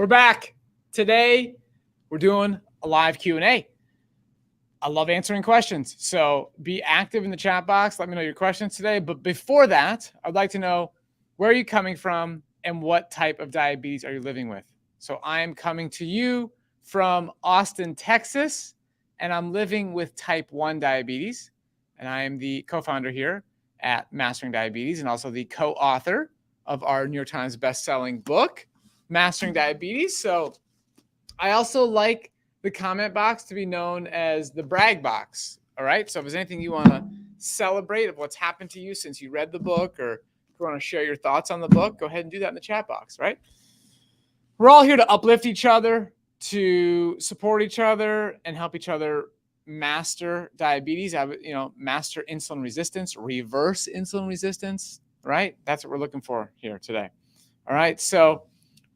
We're back. Today, we're doing a live Q&A. I love answering questions, so be active in the chat box. Let me know your questions today. But before that, I'd like to know, where are you coming from and what type of diabetes are you living with? So I am coming to you from Austin, Texas, and I'm living with type 1 diabetes. And I am the co-founder here at Mastering Diabetes and also the co-author of our New York Times best-selling book, Mastering Diabetes. So I also like the comment box to be known as the brag box. All right. So if there's anything you want to celebrate of what's happened to you since you read the book, or if you want to share your thoughts on the book, go ahead and do that in the chat box. Right. We're all here to uplift each other, to support each other, and help each other master diabetes. Master insulin resistance, reverse insulin resistance. Right. That's what we're looking for here today. All right. So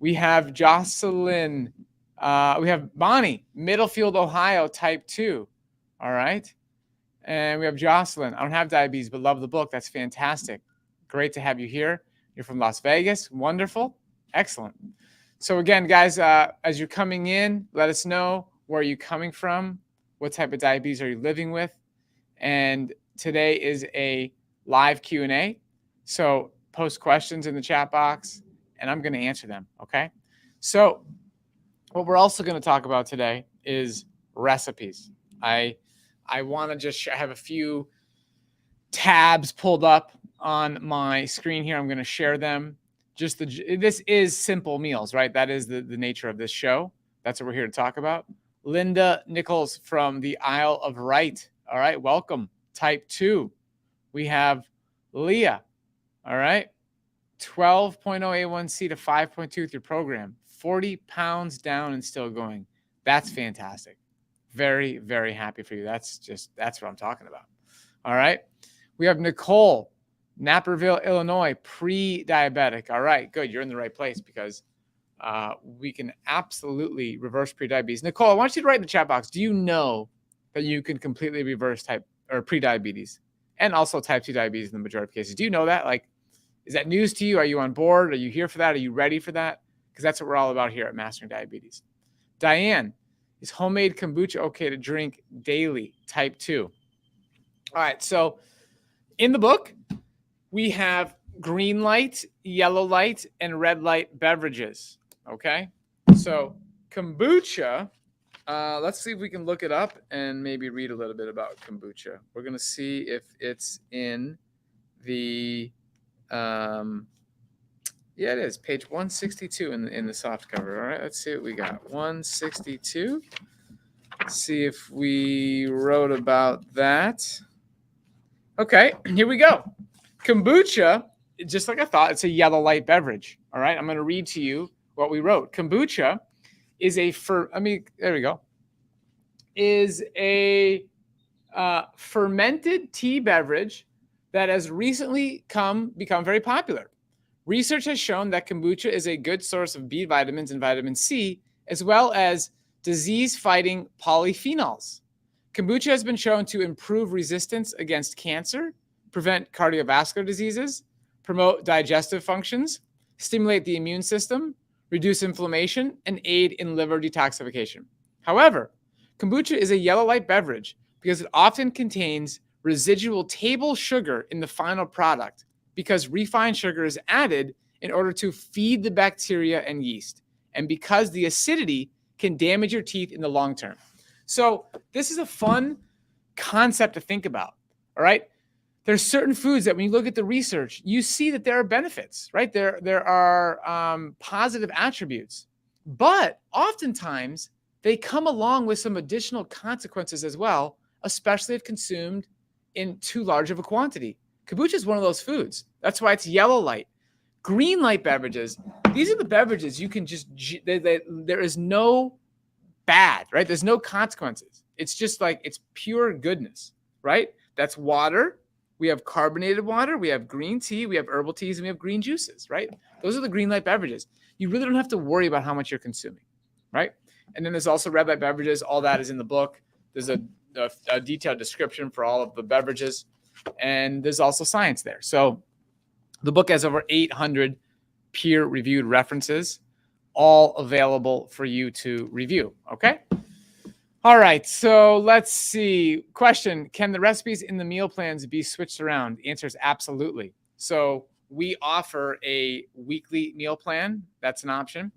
we have Jocelyn. We have Bonnie, Middlefield, Ohio, type 2. All right. And we have Jocelyn. I don't have diabetes, but love the book. That's fantastic. Great to have you here. You're from Las Vegas. Wonderful. Excellent. So again, guys, as you're coming in, let us know, where are you coming from? What type of diabetes are you living with? And today is a live Q&A. So post questions in the chat box, and I'm going to answer them. Okay. So what we're also going to talk about today is recipes. I want to just have a few tabs pulled up on my screen here. I'm going to share them. This is simple meals, right? That is the nature of this show. That's what we're here to talk about. Linda Nichols from the Isle of Wight. All right, welcome. Type 2. We have Leah. All right, 12.0 A1C to 5.2 with your program. 40 pounds down and still going. That's fantastic. Very, very happy for you. That's what I'm talking about. All right. We have Nicole, Naperville, Illinois, pre-diabetic. All right, good. You're in the right place, because we can absolutely reverse pre-diabetes. Nicole, I want you to write in the chat box, do you know that you can completely reverse pre-diabetes and also type 2 diabetes in the majority of cases? Do you know that? Like, is that news to you? Are you on board? Are you here for that? Are you ready for that? Because that's what we're all about here at Mastering Diabetes. Diane, is homemade kombucha okay to drink daily? Type 2. All right. So in the book, we have green light, yellow light, and red light beverages. Okay. So kombucha, let's see if we can look it up and maybe read a little bit about kombucha. We're going to see if it's in the... yeah, it is. Page 162 in the soft cover. All right, let's see what we got. 162. Let's see if we wrote about that. Okay, here we go. Kombucha, just like I thought, it's a yellow light beverage. All right, I'm going to read to you what we wrote. Kombucha is there we go. Is a fermented tea beverage that has recently become very popular. Research has shown that kombucha is a good source of B vitamins and vitamin C, as well as disease-fighting polyphenols. Kombucha has been shown to improve resistance against cancer, prevent cardiovascular diseases, promote digestive functions, stimulate the immune system, reduce inflammation, and aid in liver detoxification. However, kombucha is a yellow light beverage because it often contains residual table sugar in the final product, because refined sugar is added in order to feed the bacteria and yeast, and because the acidity can damage your teeth in the long term. So this is a fun concept to think about. All right. There's certain foods that when you look at the research, you see that there are benefits, right? There are positive attributes, but oftentimes they come along with some additional consequences as well, especially if consumed in too large of a quantity. Kombucha is one of those foods. That's why it's yellow light. Green light beverages, these are the beverages you can just, there is no bad, right? There's no consequences. It's just like, it's pure goodness, right? That's water. We have carbonated water. We have green tea. We have herbal teas, and we have green juices, right? Those are the green light beverages. You really don't have to worry about how much you're consuming, right? And then there's also red light beverages. All that is in the book. There's a detailed description for all of the beverages. And there's also science there. So the book has over 800 peer-reviewed references. all available for you to review. Okay. All right. So let's see. Question: can the recipes in the meal plans be switched around? The answer is absolutely. So we offer a weekly meal plan. That's an option.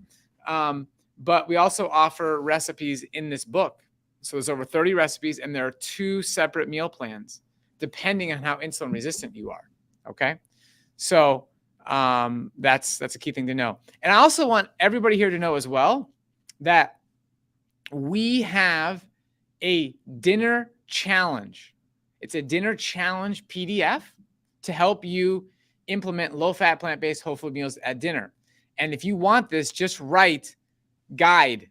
But we also offer recipes in this book. So there's over 30 recipes, and there are 2 separate meal plans depending on how insulin resistant you are. Okay. So that's a key thing to know. And I also want everybody here to know as well that we have a dinner challenge. It's a dinner challenge PDF to help you implement low-fat, plant-based whole food meals at dinner. And if you want this, just write guide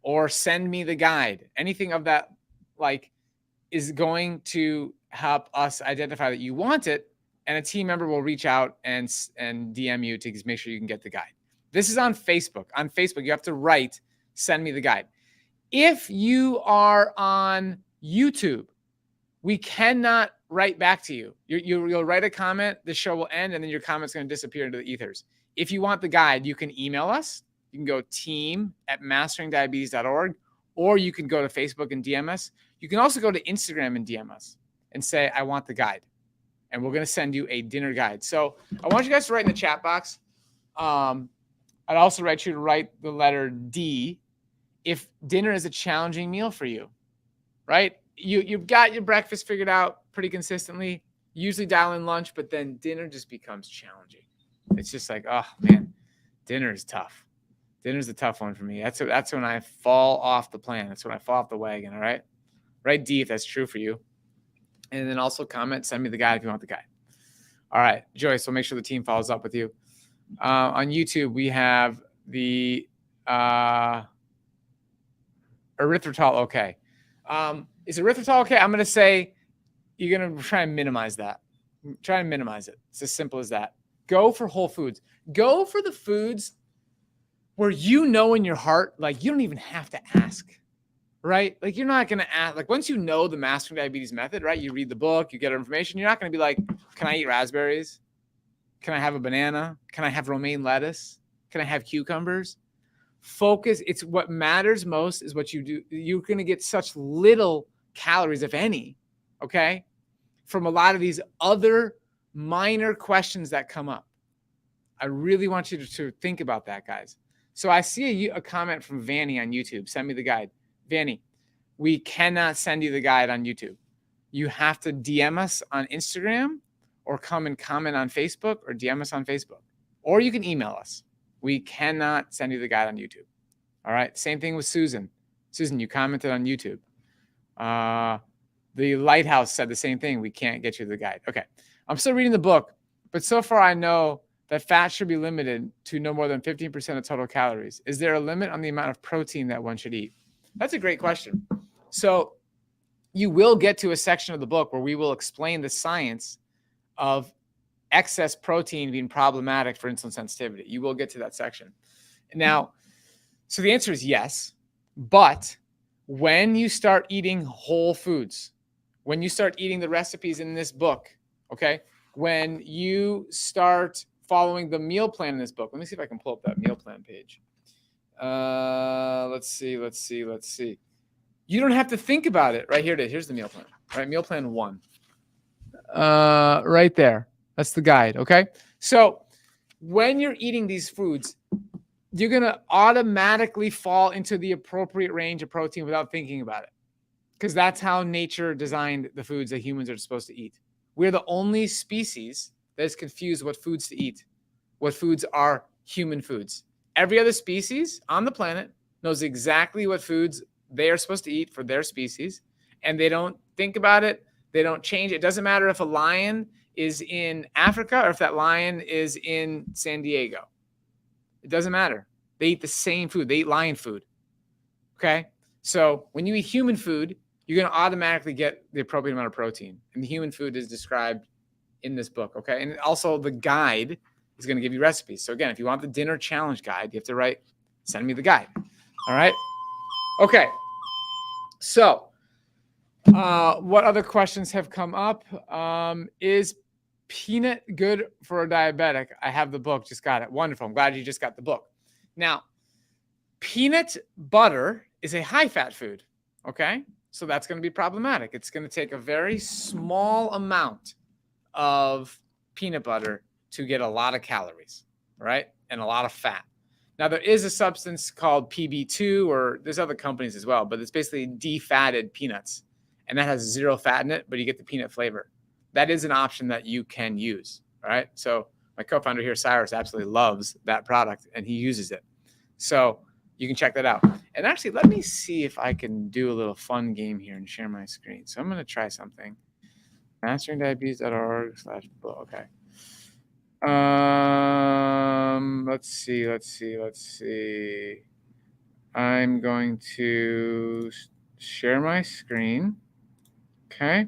or send me the guide. Anything of that like is going to help us identify that you want it, and a team member will reach out and DM you to make sure you can get the guide. This is on Facebook. On Facebook, you have to write, send me the guide. If you are on YouTube, we cannot write back to you. You'll write a comment, the show will end, and then your comment's going to disappear into the ethers. If you want the guide, you can email us. You can go team@masteringdiabetes.org, or you can go to Facebook and DM us. You can also go to Instagram and DM us and say, I want the guide. And we're going to send you a dinner guide. So I want you guys to write in the chat box. I'd also write you to write the letter D if dinner is a challenging meal for you, right? You've got your breakfast figured out pretty consistently, usually dial in lunch, but then dinner just becomes challenging. It's just like, oh man, dinner is tough. Dinner's a tough one for me. That's when I fall off the plan. That's when I fall off the wagon, all right? Write D if that's true for you. And then also comment, send me the guide if you want the guide. All right, Joyce, we'll make sure the team follows up with you. On YouTube, we have the erythritol okay. Is erythritol okay? I'm going to say you're going to try and minimize that. Try and minimize it. It's as simple as that. Go for whole foods. Go for the foods where you know in your heart, like you don't even have to ask. Right? Like you're not going to ask, like once you know the Mastering Diabetes method, right? You read the book, you get information. You're not going to be like, can I eat raspberries? Can I have a banana? Can I have romaine lettuce? Can I have cucumbers? Focus. It's what matters most is what you do. You're going to get such little calories, if any, okay, from a lot of these other minor questions that come up. I really want you to think about that, guys. So I see a comment from Vanny on YouTube. Send me the guide. Vanny, we cannot send you the guide on YouTube. You have to DM us on Instagram or come and comment on Facebook or DM us on Facebook. Or you can email us. We cannot send you the guide on YouTube. All right. Same thing with Susan. Susan, you commented on YouTube. The Lighthouse said the same thing. We can't get you the guide. Okay. I'm still reading the book, but so far I know that fat should be limited to no more than 15% of total calories. Is there a limit on the amount of protein that one should eat? That's a great question. So you will get to a section of the book where we will explain the science of excess protein being problematic for insulin sensitivity. You will get to that section. Now, so the answer is yes, but when you start eating whole foods, when you start eating the recipes in this book, okay, when you start following the meal plan in this book, let me see if I can pull up that meal plan page. Let's see. You don't have to think about it. Right here it is. Here's the meal plan. All right, meal plan 1. Right there. That's the guide. Okay. So when you're eating these foods, you're going to automatically fall into the appropriate range of protein without thinking about it. Because that's how nature designed the foods that humans are supposed to eat. We're the only species that is confused what foods to eat, what foods are human foods. Every other species on the planet knows exactly what foods they are supposed to eat for their species, and they don't think about it. They don't change. It doesn't matter if a lion is in Africa or if that lion is in San Diego. It doesn't matter. They eat the same food. They eat lion food. Okay? So when you eat human food, you're going to automatically get the appropriate amount of protein. And the human food is described in this book. Okay? And also the guide is going to give you recipes. So again, if you want the dinner challenge guide, you have to write, send me the guide. All right? Okay. So what other questions have come up? Is peanut good for a diabetic? I have the book. Just got it. Wonderful. I'm glad you just got the book. Now, Peanut butter is a high-fat food, okay? So that's going to be problematic. It's going to take a very small amount of peanut butter to get a lot of calories, right? And a lot of fat. Now, there is a substance called PB2, or there's other companies as well, but it's basically defatted peanuts. And that has zero fat in it, but you get the peanut flavor. That is an option that you can use, all right? So my co-founder here, Cyrus, absolutely loves that product, and he uses it. So you can check that out. And actually, let me see if I can do a little fun game here and share my screen. So I'm going to try something. masteringdiabetes.org/book. Okay. Let's see. I'm going to share my screen. Okay.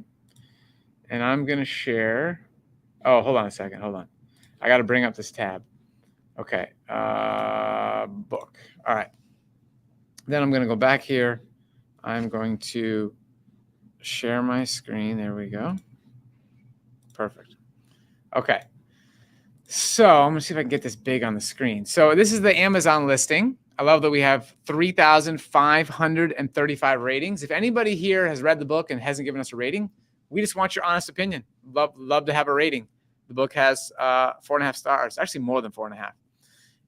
And I'm going to share. Oh, hold on a second. Hold on. I got to bring up this tab. Okay. Book. All right. Then I'm going to go back here. I'm going to share my screen. There we go. Perfect. Okay. So I'm going to see if I can get this big on the screen. So this is the Amazon listing. I love that we have 3,535 ratings. If anybody here has read the book and hasn't given us a rating, we just want your honest opinion. Love to have a rating. The book has 4.5 stars, actually more than 4.5.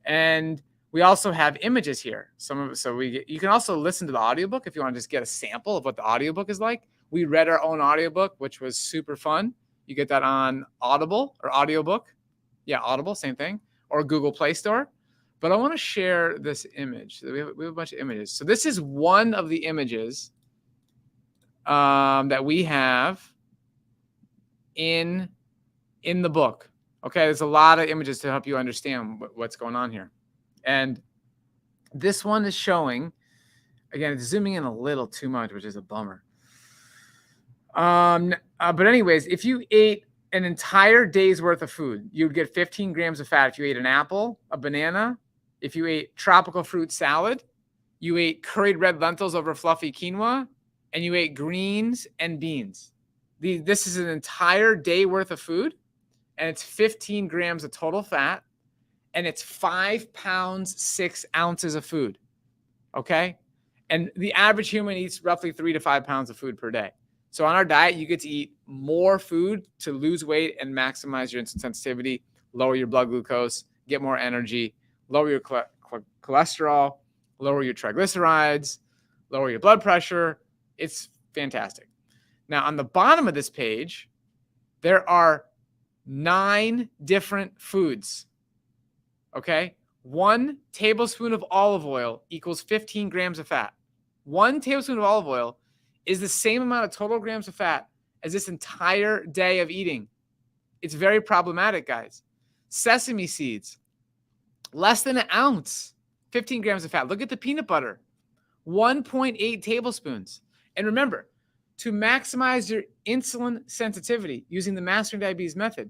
And we also have images here. You can also listen to the audiobook if you want to just get a sample of what the audiobook is like. We read our own audiobook, which was super fun. You get that on Audible or audiobook. Yeah, Audible, same thing, or Google Play Store. But I want to share this image. We have a bunch of images. So this is one of the images that we have in the book. Okay, there's a lot of images to help you understand what's going on here. And this one is showing, again, it's zooming in a little too much, which is a bummer. But anyways, if you ate an entire day's worth of food, you would get 15 grams of fat if you ate an apple, a banana. If you ate tropical fruit salad, you ate curried red lentils over fluffy quinoa, and you ate greens and beans. This is an entire day worth of food, and it's 15 grams of total fat, and it's 5 pounds, 6 ounces of food, okay? And the average human eats roughly 3 to 5 pounds of food per day. So on our diet, you get to eat more food to lose weight and maximize your insulin sensitivity, lower your blood glucose, get more energy, lower your cholesterol, lower your triglycerides, lower your blood pressure. It's fantastic. Now, on the bottom of this page, there are 9 different foods, okay? 1 tablespoon of olive oil equals 15 grams of fat. 1 tablespoon of olive oil is the same amount of total grams of fat as this entire day of eating. It's very problematic, guys. Sesame seeds, less than an ounce, 15 grams of fat. Look at the peanut butter, 1.8 tablespoons. And remember, to maximize your insulin sensitivity using the Mastering Diabetes method,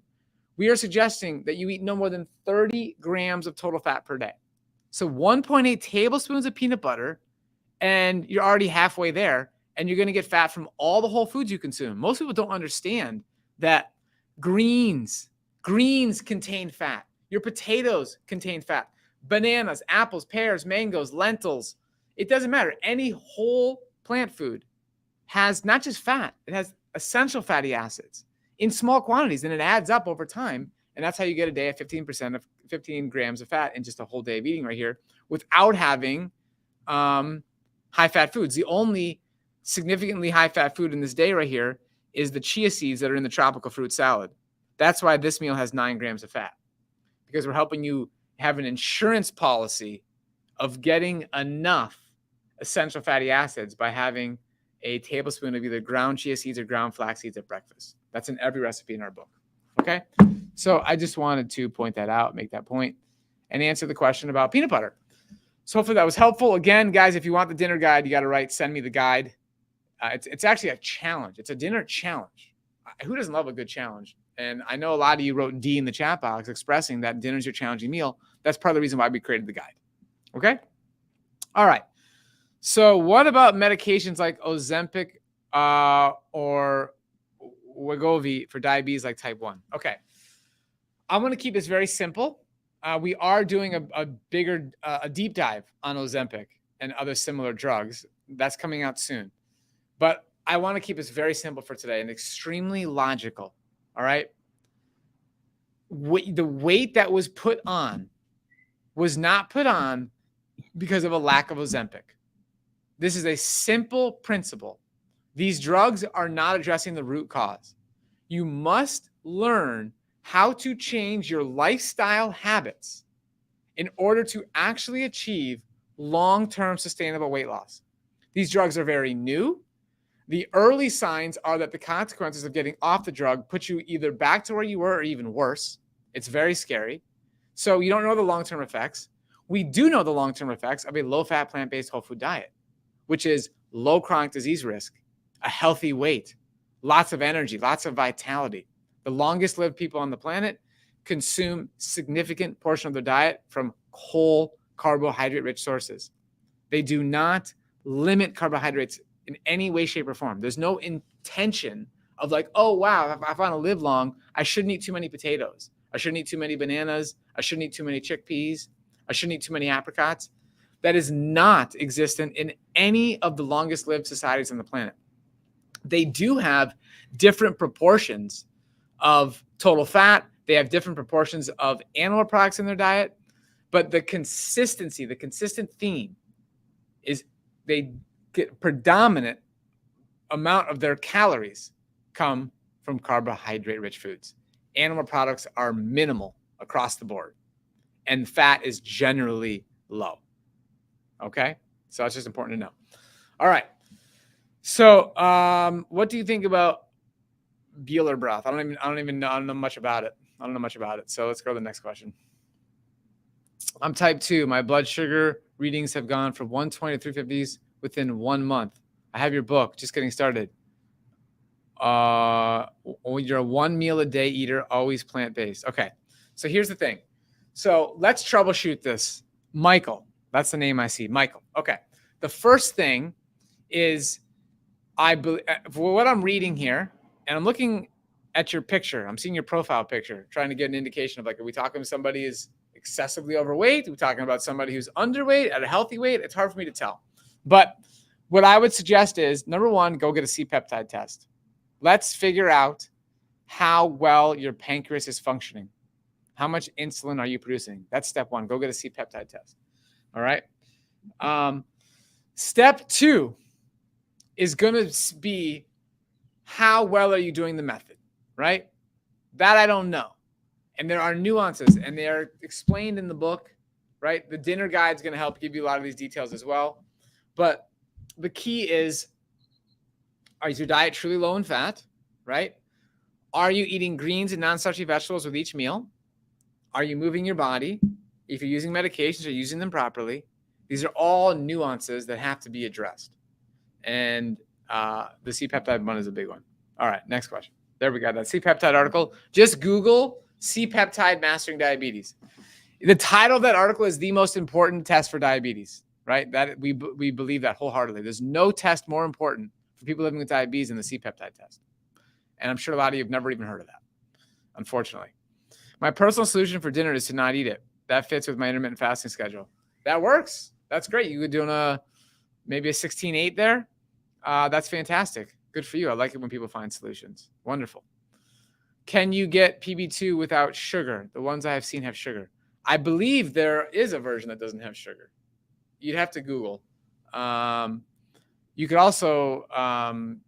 we are suggesting that you eat no more than 30 grams of total fat per day. So 1.8 tablespoons of peanut butter, and you're already halfway there. And you're going to get fat from all the whole foods you consume. Most people don't understand that greens contain fat. Your potatoes contain fat. Bananas, apples, pears, mangoes, lentils. It doesn't matter. Any whole plant food has not just fat, it has essential fatty acids in small quantities, and it adds up over time. And that's how you get a day of 15 grams of fat in just a whole day of eating right here without having high-fat foods. The only significantly high-fat food in this day right here is the chia seeds that are in the tropical fruit salad. That's why this meal has 9 grams of fat, because we're helping you have an insurance policy of getting enough essential fatty acids by having a tablespoon of either ground chia seeds or ground flax seeds at breakfast. That's in every recipe in our book, okay? So I just wanted to point that out, make that point, and answer the question about peanut butter. So hopefully that was helpful. Again, guys, if you want the dinner guide, you got to write, send me the guide. It's actually a challenge. It's a dinner challenge. Who doesn't love a good challenge? And I know a lot of you wrote D in the chat box expressing that dinner's your challenging meal. That's part of the reason why we created the guide. Okay? All right. So what about medications like Ozempic or Wegovy for diabetes like type 1? Okay. I'm going to keep this very simple. We are doing a bigger, a deep dive on Ozempic and other similar drugs. That's coming out soon. But I want to keep this very simple for today and extremely logical. All right. The weight that was put on was not put on because of a lack of Ozempic. This is a simple principle. These drugs are not addressing the root cause. You must learn how to change your lifestyle habits in order to actually achieve long-term sustainable weight loss. These drugs are very new. The early signs are that the consequences of getting off the drug put you either back to where you were or even worse. It's very scary. So you don't know the long-term effects. We do know the long-term effects of a low-fat, plant-based whole food diet, which is low chronic disease risk, a healthy weight, lots of energy, lots of vitality. The longest lived people on the planet consume significant portion of their diet from whole carbohydrate-rich sources. They do not limit carbohydrates in any way, shape, or form. There's no intention of like, oh, wow, if I want to live long, I shouldn't eat too many potatoes. I shouldn't eat too many bananas. I shouldn't eat too many chickpeas. I shouldn't eat too many apricots. That is not existent in any of the longest lived societies on the planet. They do have different proportions of total fat. They have different proportions of animal products in their diet. But the consistency, the consistent theme is they get predominant amount of their calories come from carbohydrate-rich foods. Animal products are minimal across the board, and fat is generally low. Okay, so it's just important to know. All right. So, what do you think about Bueller broth? I don't know much about it. So let's go to the next question. I'm type 2. My blood sugar readings have gone from 120 to 350s within 1 month. I have your book. Just getting started. You're a 1 meal a day eater, always plant-based. Okay. So here's the thing. So let's troubleshoot this. Michael. That's the name I see. Michael. Okay. The first thing is for what I'm reading here, and I'm looking at your picture. I'm seeing your profile picture, trying to get an indication of like, are we talking to somebody who's excessively overweight? Are we talking about somebody who's underweight at a healthy weight? It's hard for me to tell. But what I would suggest is, number one, go get a C-peptide test. Let's figure out how well your pancreas is functioning. How much insulin are you producing? That's step one. Go get a C-peptide test. All right. Step two is going to be how well are you doing the method, right? That I don't know. And there are nuances, and they are explained in the book, right? The dinner guide is going to help give you a lot of these details as well. But the key is your diet truly low in fat, right? Are you eating greens and non-starchy vegetables with each meal? Are you moving your body? If you're using medications, are you using them properly? These are all nuances that have to be addressed. And the C-peptide one is a big one. All right, next question. There we go. That C-peptide article. Just Google C-peptide mastering diabetes. The title of that article is the most important test for diabetes, right? That we believe that wholeheartedly. There's no test more important for people living with diabetes than the C-peptide test. And I'm sure a lot of you have never even heard of that, unfortunately. My personal solution for dinner is to not eat it. That fits with my intermittent fasting schedule. That works. That's great. You could do maybe a 16-8 there. That's fantastic. Good for you. I like it when people find solutions. Wonderful. Can you get PB2 without sugar? The ones I have seen have sugar. I believe there is a version that doesn't have sugar. You'd have to Google. You could also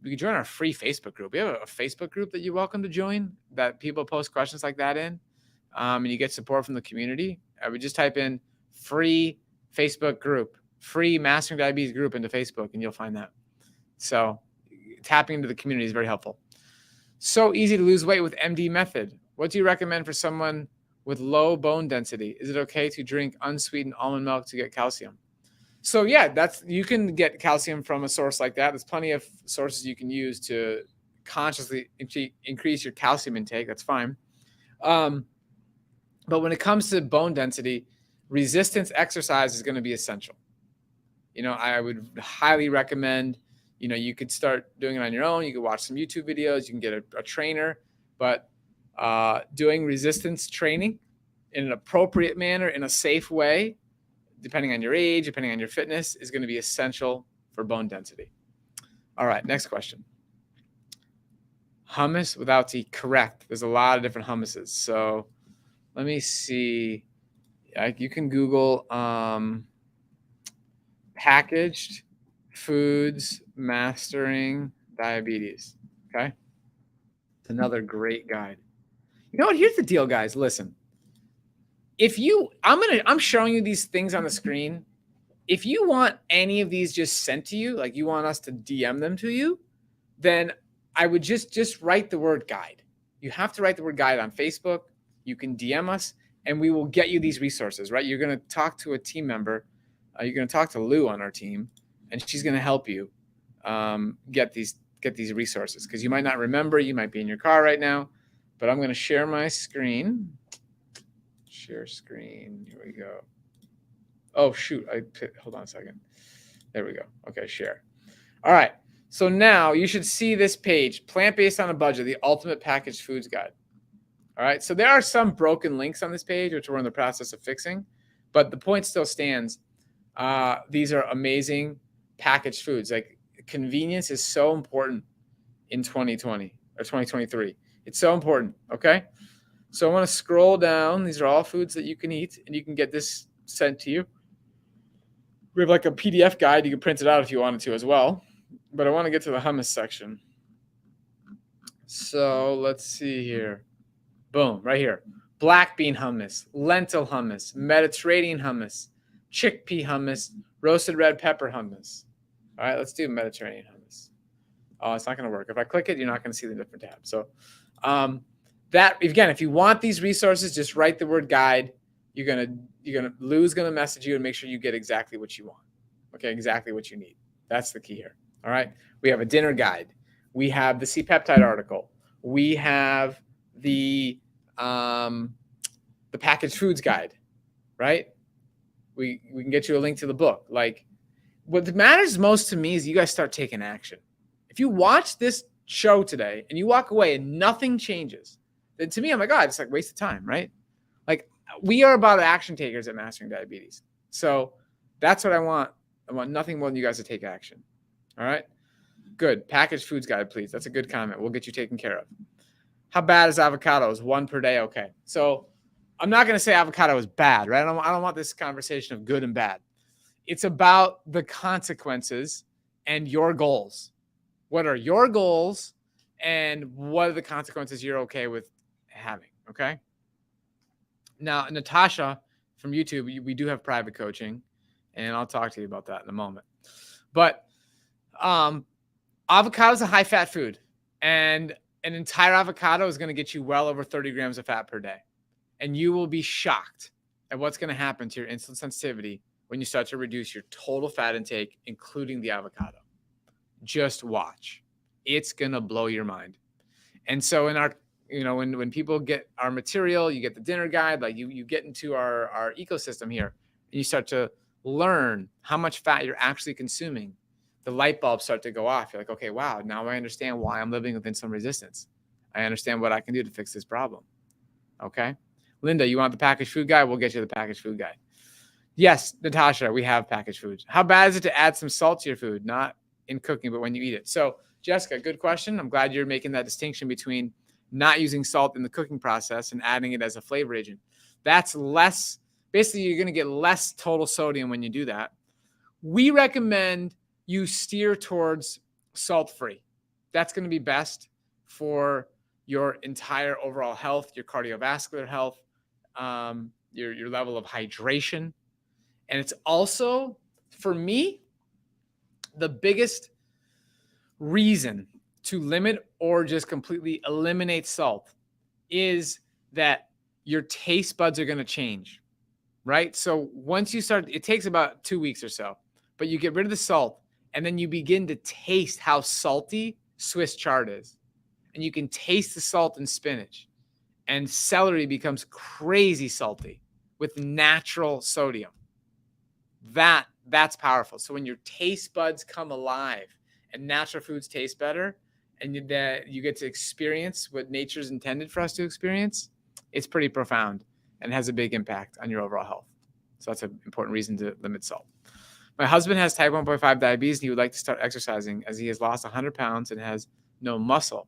you could join our free Facebook group. We have a Facebook group that you're welcome to join that people post questions like that in, and you get support from the community. I would just type in free Facebook group, free Mastering Diabetes group into Facebook, and you'll find that. So tapping into the community is very helpful. So easy to lose weight with MD method. What do you recommend for someone with low bone density? Is it okay to drink unsweetened almond milk to get calcium? So yeah, you can get calcium from a source like that. There's plenty of sources you can use to consciously increase your calcium intake. That's fine. But when it comes to bone density, resistance exercise is going to be essential. I would highly recommend, you could start doing it on your own. You could watch some YouTube videos. You can get a trainer, but doing resistance training in an appropriate manner, in a safe way, depending on your age, depending on your fitness, is going to be essential for bone density. All right, next question. Hummus without tea, correct. There's a lot of different hummuses. So let me see. You can Google packaged foods mastering diabetes. Okay. It's another great guide. You know what? Here's the deal, guys. Listen, I'm showing you these things on the screen. If you want any of these just sent to you, like you want us to DM them to you, then I would just write the word guide. You have to write the word guide on Facebook. You can DM us and we will get you these resources, right? You're going to talk to a team member. You're going to talk to Lou on our team, and she's going to help you get these resources, because you might not remember. You might be in your car right now, but I'm going to share my screen. Share screen. Here we go. Oh, shoot. Hold on a second. There we go. Okay, share. All right. So now you should see this page, Plant-Based on a Budget, the Ultimate Packaged Foods Guide. All right. So there are some broken links on this page, which we're in the process of fixing, but the point still stands. These are amazing packaged foods. Like, convenience is so important in 2020 or 2023. It's so important. Okay. So I want to scroll down. These are all foods that you can eat, and you can get this sent to you. We have like a PDF guide. You can print it out if you wanted to as well. But I want to get to the hummus section. So let's see here. Boom, right here. Black bean hummus, lentil hummus, Mediterranean hummus, chickpea hummus, roasted red pepper hummus. All right, let's do Mediterranean hummus. Oh, it's not going to work. If I click it, you're not going to see the different tabs. So that, again, if you want these resources, just write the word guide. Lou's going to message you and make sure you get exactly what you want. Okay, exactly what you need. That's the key here. All right. We have a dinner guide. We have the C-peptide article. We have the packaged foods guide, right? We can get you a link to the book. Like, what matters most to me is you guys start taking action. If you watch this show today and you walk away and nothing changes, then to me, I'm like, God, it's like a waste of time, right? Like, we are about action takers at Mastering Diabetes. So that's what I want. I want nothing more than you guys to take action. All right. Good. Packaged foods guide, please. That's a good comment. We'll get you taken care of. How bad is avocados? 1 per day. Okay. So I'm not going to say avocado is bad, right? I don't want this conversation of good and bad. It's about the consequences and your goals. What are your goals and what are the consequences you're okay with having? Okay. Now, Natasha from YouTube, we do have private coaching, and I'll talk to you about that in a moment. But avocado is a high-fat food, and an entire avocado is going to get you well over 30 grams of fat per day. And you will be shocked at what's going to happen to your insulin sensitivity when you start to reduce your total fat intake, including the avocado. Just watch. It's going to blow your mind. And so in our, when people get our material, you get the dinner guide, like you get into our ecosystem here, and you start to learn how much fat you're actually consuming. The light bulbs start to go off. You're like, okay, wow, now I understand why I'm living with insulin resistance. I understand what I can do to fix this problem. Okay. Linda, you want the packaged food guide? We'll get you the packaged food guide. Yes, Natasha, we have packaged foods. How bad is it to add some salt to your food? Not in cooking, but when you eat it. So, Jessica, good question. I'm glad you're making that distinction between not using salt in the cooking process and adding it as a flavor agent. That's less, basically, you're going to get less total sodium when you do that. We recommend you steer towards salt-free. That's going to be best for your entire overall health, your cardiovascular health, your level of hydration. And it's also, for me, the biggest reason to limit or just completely eliminate salt is that your taste buds are going to change, right? So once you start, it takes about 2 weeks or so, but you get rid of the salt and then you begin to taste how salty Swiss chard is. And you can taste the salt in spinach, and celery becomes crazy salty with natural sodium. That's powerful. So when your taste buds come alive and natural foods taste better, and you get to experience what nature's intended for us to experience, it's pretty profound. and has a big impact on your overall health. So that's an important reason to limit salt. My husband has type 1.5 diabetes, and he would like to start exercising as he has lost 100 pounds and has no muscle.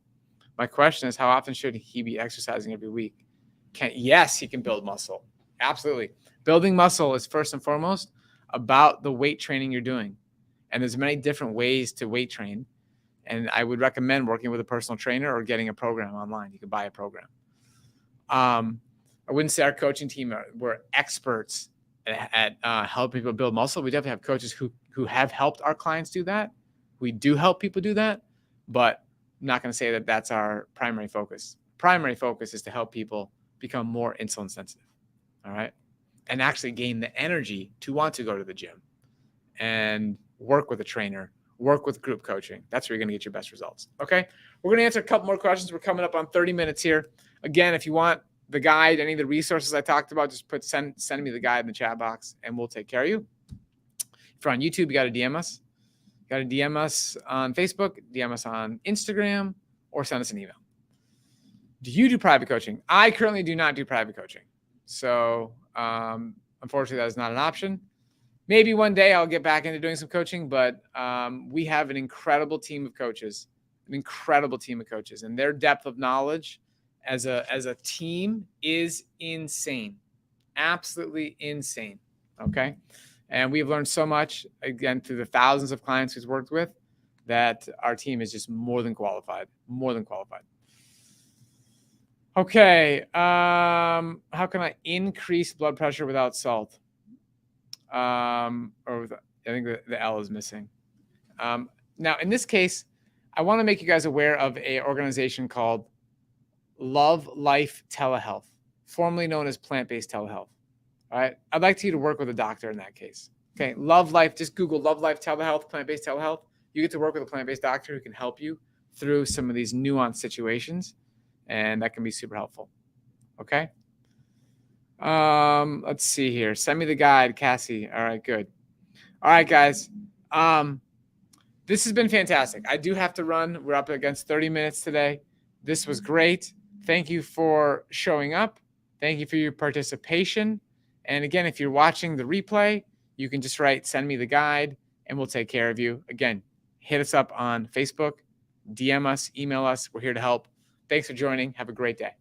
My question is, how often should he be exercising every week? Yes, he can build muscle. Absolutely. Building muscle is first and foremost about the weight training you're doing. And there's many different ways to weight train. And I would recommend working with a personal trainer or getting a program online. You can buy a program. I wouldn't say our coaching team we're experts at helping people build muscle. We definitely have coaches who have helped our clients do that. We do help people do that, but I'm not going to say that that's our primary focus. Primary focus is to help people become more insulin sensitive, all right? And actually gain the energy to want to go to the gym and work with a trainer, work with group coaching. That's where you're going to get your best results, okay? We're going to answer a couple more questions. We're coming up on 30 minutes here. Again, if you want the guide, any of the resources I talked about, just send me the guide in the chat box and we'll take care of you. If you're on YouTube, you got to DM us. You got to DM us on Facebook, DM us on Instagram, or send us an email. Do you do private coaching? I currently do not do private coaching. So unfortunately, that is not an option. Maybe one day I'll get back into doing some coaching, but we have an incredible team of coaches, and their depth of knowledge as a team is insane, absolutely insane. Okay. And we've learned so much, again, through the thousands of clients we've worked with, that our team is just more than qualified. Okay. How can I increase blood pressure without salt? I think the L is missing. Now, in this case, I want to make you guys aware of an organization called Love Life Telehealth, formerly known as Plant-Based Telehealth. All right. I'd like you to work with a doctor in that case. Okay. Love Life, just Google Love Life Telehealth, Plant-Based Telehealth. You get to work with a plant-based doctor who can help you through some of these nuanced situations, and that can be super helpful. Okay. Let's see here. Send me the guide, Cassie. All right, good. All right, guys. This has been fantastic. I do have to run. We're up against 30 minutes today. This was great. Thank you for showing up. Thank you for your participation. And again, if you're watching the replay, you can just write, send me the guide, and we'll take care of you. Again, hit us up on Facebook, DM us, email us. We're here to help. Thanks for joining. Have a great day.